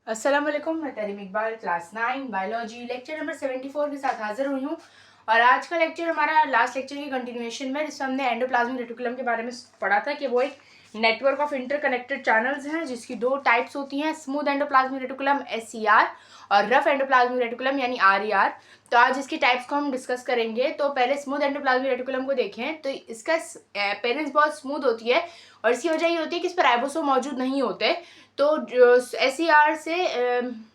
अस्सलाम वालेकुम, मैं Tarim Iqbal class 9 biology lecture number 74 के साथ हाजिर हुई हूँ। और आज का लेक्चर हमारा लास्ट लेक्चर की कंटिन्यूएशन में, जिसमें हमने एंडोप्लाज्मिक रेटिकुलम के बारे में पढ़ा था कि वो एक नेटवर्क ऑफ इंटरकनेक्टेड चैनल्स हैं जिसकी दो टाइप्स होती हैं, स्मूथ एंडोप्लाज्मिक रेटिकुलम SER और रफ एंडोप्लाज्मिक रेटिकुलम यानी RER। तो आज इसकी टाइप्स को हम डिस्कस करेंगे। तो पहले स्मूथ एंडोप्लाज्मिक रेटिकुलम को देखें तो इसका अपेरेंस बहुत स्मूथ होती है और इसकी वजह ये होती है कि इस पर राइबोसोम मौजूद नहीं होते। तो SER से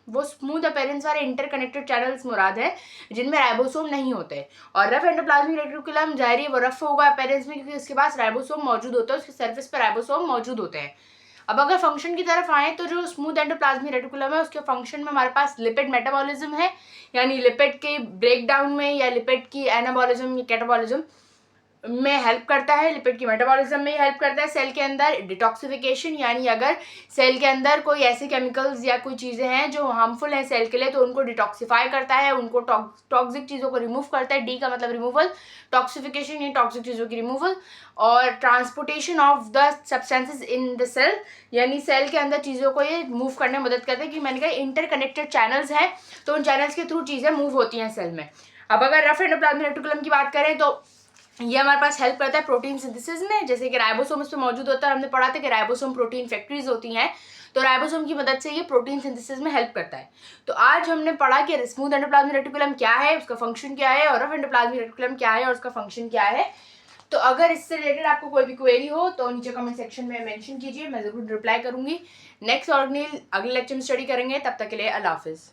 वो स्मूथ अपेरेंस वाले इंटरकनेक्टेड चैनल्स मुराद है जिनमें राइबोसोम नहीं होते। और रफ एंडोप्लाज्मिक रेटिकुलम जाहिर है वो रफ होगा अपेरेंस में क्योंकि उसके पास राइबोसोम मौजूद होता है, उसके सरफेस पर राइबोसोम मौजूद होते हैं। अब अगर फंक्शन की तरफ आए तो जो स्मूथ एंडोप्लाज्मिक रेटिकुलम है उसके फंक्शन में हमारे पास लिपिड मेटाबॉलिज्म है, यानी लिपिड के ब्रेक डाउन में या लिपिड की एनाबॉलिज्म या कैटाबॉलिज्म में हेल्प करता है। लिपिड की मेटाबॉलिज्म में हेल्प करता है। सेल के अंदर डिटॉक्सिफिकेशन, यानी अगर सेल के अंदर कोई ऐसे केमिकल्स या कोई चीज़ें हैं जो हार्मफुल हैं सेल के लिए तो उनको डिटॉक्सिफाई करता है, उनको टॉक्सिक चीज़ों को रिमूव करता है। डी का मतलब रिमूवल, टॉक्सिफिकेशन यानी टॉक्सिक चीज़ों की रिमूवल। और transportation of the substances in the cell, यानी सेल के अंदर चीज़ों को ये मूव करने में मदद करता है। कि मैंने कहा इंटरकनेक्टेड चैनल्स हैं तो उन चैनल्स के थ्रू चीज़ें मूव होती हैं सेल में। अब अगर रफ एंडोप्लाज्मिक रेटिकुलम की बात करें तो ये हमारे पास हेल्प करता है प्रोटीन सिंथेसिस में, जैसे कि राइबोसोम इस पे मौजूद होता है। हमने पढ़ा था कि राइबोसोम प्रोटीन फैक्ट्रीज होती हैं, तो राइबोसोम की मदद से ये प्रोटीन सिंथेसिस में हेल्प करता है। तो आज हमने पढ़ा कि स्मूथ एंडोप्लाज्मिक रेटिकुलम क्या है, उसका फंक्शन क्या है, और रफ एंडोप्लाज्मिक रेटिकुलम क्या है और उसका फंक्शन क्या है। तो अगर इससे रिलेटेड आपको कोई भी क्वेरी हो तो नीचे कमेंट सेक्शन में मेंशन कीजिए, मैं ज़रूर रिप्लाई करूंगी। नेक्स्ट ऑर्गेनिल अगले लेक्चर में स्टडी करेंगे, तब तक के लिए अल्लाह हाफिज़।